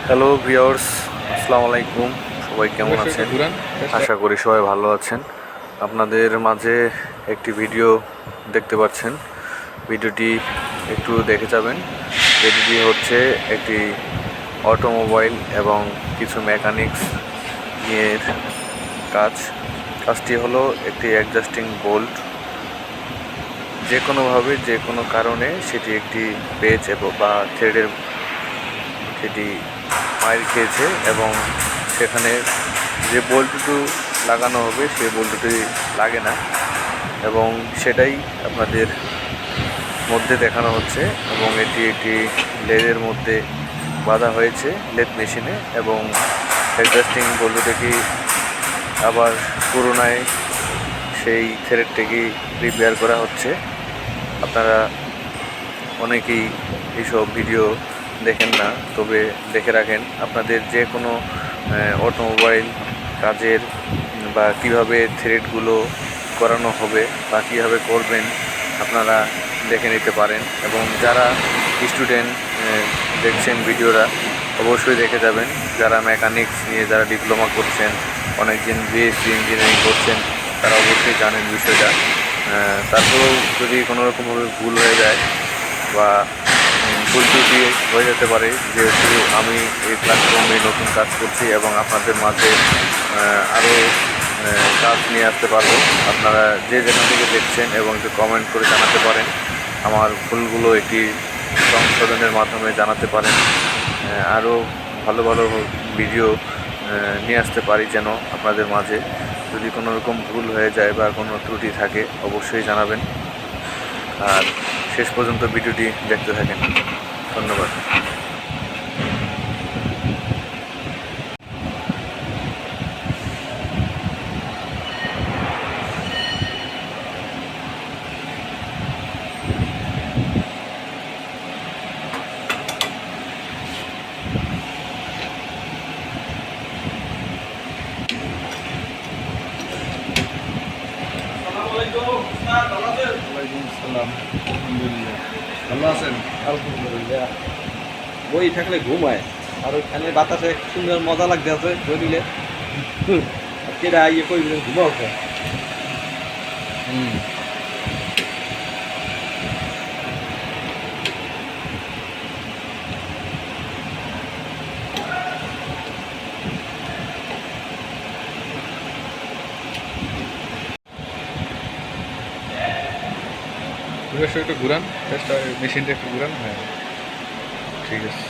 Hello viewers, আসসালামু আলাইকুম। সবাই কেমন আছেন? আশা করি সবাই ভালো আছেন। আপনাদের মাঝে একটি ভিডিও দেখতে পাচ্ছেন। ভিডিওটি একটু দেখে যাবেন। ভিডিওটি হচ্ছে একটি অটোমোবাইল এবং কিছু মেকানিক্স নিয়ে কাজটি হলো একটি অ্যাডজাস্টিং বোল্ট। যে কোনোভাবে যে কোনো কারণে সেটি একটি পেচ বা থ্রেডের সেটি মাইর খেয়েছে এবং সেখানে যে বল্টুটি লাগানো হবে সেই বল্টুটি লাগে না এবং সেটাই আপনাদের মধ্যে দেখানো হচ্ছে এবং এটি একটি লেদের মধ্যে বাঁধা হয়েছে লেদ মেশিনে এবং অ্যাডজাস্টিং বল্টুটিকে আবার পুরোনায় সেই থ্রেডটিকে রিপেয়ার করা হচ্ছে। আপনারা অনেকেই এইসব ভিডিও দেখেন না, তবে দেখে রাখেন। আপনাদের যে কোনো অটোমোবাইল কাজের বা কিভাবে থ্রেডগুলো করানো হবে বা কীভাবে করবেন আপনারা দেখে নিতে পারেন। এবং যারা স্টুডেন্ট দেখছেন ভিডিওটা অবশ্যই দেখে যাবেন। যারা মেকানিক্স নিয়ে যারা ডিপ্লোমা করছেন, অনেকদিন বিএসসি ইঞ্জিনিয়ারিং করছেন, তারা অবশ্যই জানেন বিষয়টা। তারপরেও যদি কোনোরকমভাবে ভুল হয়ে যায় বা ভুল ত্রুটি হয়ে যেতে পারে, যেহেতু আমি এই প্ল্যাটফর্মে নতুন কাজ করছি এবং আপনাদের মাঝে আরও কাজ নিয়ে আসতে পারবো। আপনারা যে যেখান থেকে দেখছেন এবং একটু কমেন্ট করে জানাতে পারেন, আমার ভুলগুলো একটি সংশোধনের মাধ্যমে জানাতে পারেন। আরও ভালো ভালো ভিডিও নিয়ে আসতে পারি যেন আপনাদের মাঝে। যদি কোনো রকম ভুল হয়ে যায় বা কোনো ত্রুটি থাকে অবশ্যই জানাবেন। আর শেষ পর্যন্ত ভিডিওটি দেখতে থাকেন। ধন্যবাদ। ওয়ালাইকুম আসসালাম। আলহামদুলিল্লাহ, ভালো আছেন? আলহামদুলিল্লাহ। বই থাকলে ঘুমায় আর ওইখানে বাতাসে সুন্দর মজা লাগতে আছে শরীরে। কেরা ইয়ে কই ঘুমাও খায়। একটু ঘুরান, মেশিনটা একটু ঘুরান। হ্যাঁ, ঠিক আছে।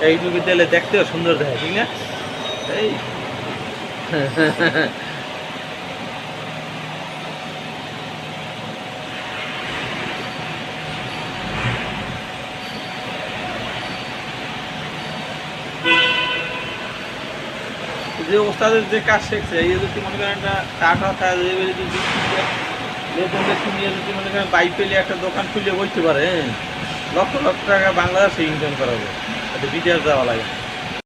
এই বিদ্যালয়ে দেখতেও সুন্দর দেখে, ঠিক না? এই যে ওস্তাদের যে কাজ শিখছে, এই যদি মনে করেন একটা টাটা যদি মনে করেন বাইক পেলে একটা দোকান খুলে বসতে পারে, লক্ষ লক্ষ টাকা বাংলাদেশে ইনকাম করা হবে। বিদেশ যাওয়া লাগে।